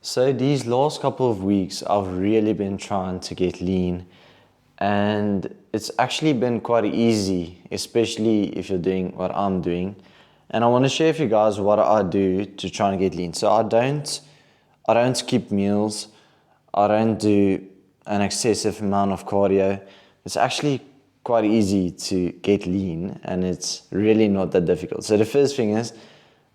So these last couple of weeks, I've really been trying to get lean, and it's actually been quite easy, especially if you're doing what I'm doing. And I want to share with you guys what I do to try and get lean. So I don't skip meals. I don't do an excessive amount of cardio. It's actually quite easy to get lean, and it's really not that difficult. So the first thing is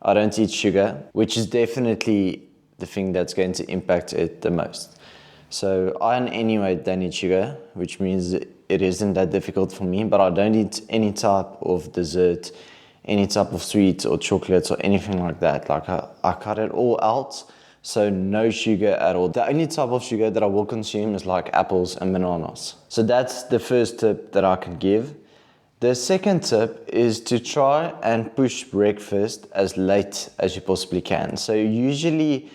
I don't eat sugar, which is definitely the thing that's going to impact it the most. So I in any way don't eat sugar, which means it isn't that difficult for me, but I don't eat any type of dessert, any type of sweets or chocolates or anything like that. Like I cut it all out, so no sugar at all. The only type of sugar that I will consume is like apples and bananas. So that's the first tip that I can give. The second tip is to try and push breakfast as late as you possibly can. So usually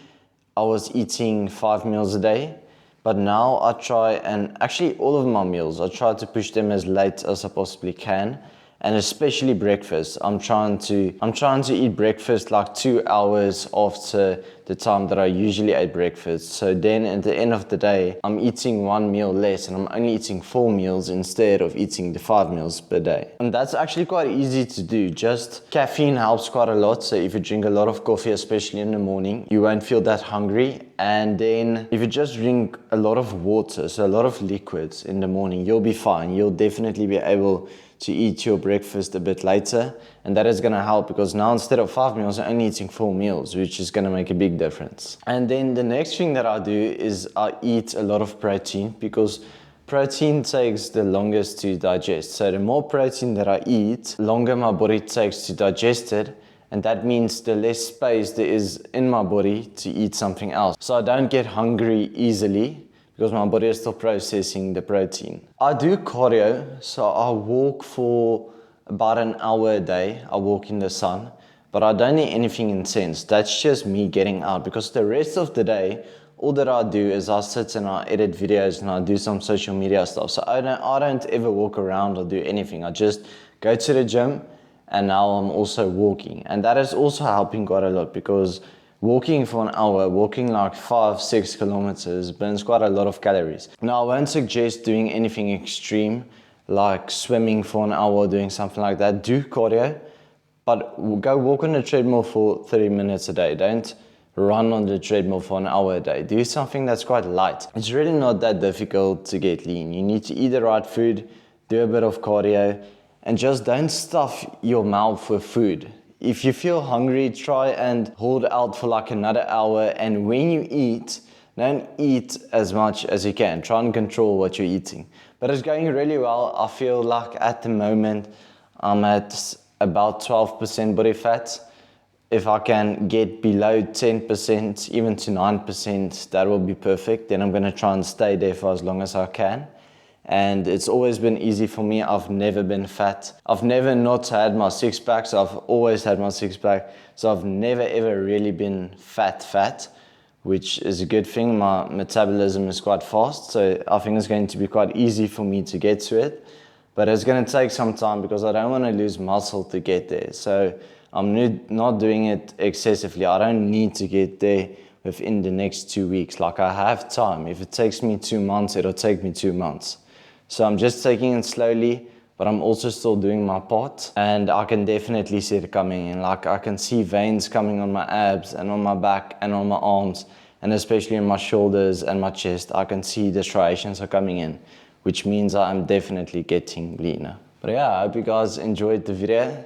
I was eating 5 meals a day, but now I try, and actually all of my meals, I try to push them as late as I possibly can. And especially breakfast. I'm trying to eat breakfast like 2 hours after the time that I usually ate breakfast. So then at the end of the day, I'm eating 1 meal less, and I'm only eating 4 meals instead of eating the 5 meals per day. And that's actually quite easy to do. Just caffeine helps quite a lot. So if you drink a lot of coffee, especially in the morning, you won't feel that hungry. And then if you just drink a lot of water, so a lot of liquids in the morning, you'll be fine. You'll definitely be able to eat your breakfast a bit later, and that is going to help, because now instead of 5 meals, I'm only eating 4 meals, which is going to make a big difference. And then the next thing that I do is I eat a lot of protein, because protein takes the longest to digest. So the more protein that I eat, longer my body takes to digest it, and that means the less space there is in my body to eat something else. So I don't get hungry easily, because my body is still processing the protein. I do cardio, so I walk for about an hour a day. I walk in the sun, but I don't need anything intense. That's just me getting out, because the rest of the day, all that I do is I sit and I edit videos and I do some social media stuff. So I don't ever walk around or do anything. I just go to the gym, and now I'm also walking. And that is also helping quite a lot, because walking for an hour, walking like 5-6 kilometers burns quite a lot of calories. Now, I won't suggest doing anything extreme, like swimming for an hour, doing something like that. Do cardio, but go walk on the treadmill for 30 minutes a day. Don't run on the treadmill for an hour a day. Do something that's quite light. It's really not that difficult to get lean. You need to eat the right food, do a bit of cardio, and just don't stuff your mouth with food. If you feel hungry, try and hold out for like another hour, and when you eat, don't eat as much as you can. Try and control what you're eating. But it's going really well. I feel like at the moment I'm at about 12% body fat. If I can get below 10%, even to 9%, that will be perfect. Then I'm going to try and stay there for as long as I can. And it's always been easy for me. I've never been fat. I've never not had my six packs. I've always had my six pack. So I've never ever really been fat, which is a good thing. My metabolism is quite fast. So I think it's going to be quite easy for me to get to it. But it's going to take some time, because I don't want to lose muscle to get there. So I'm not doing it excessively. I don't need to get there within the next 2 weeks. Like, I have time. If it takes me 2 months, it'll take me 2 months. So I'm just taking it slowly, but I'm also still doing my part, and I can definitely see it coming in. Like, I can see veins coming on my abs and on my back and on my arms, and especially in my shoulders and my chest. I can see the striations are coming in, which means I'm definitely getting leaner. But yeah, I hope you guys enjoyed the video.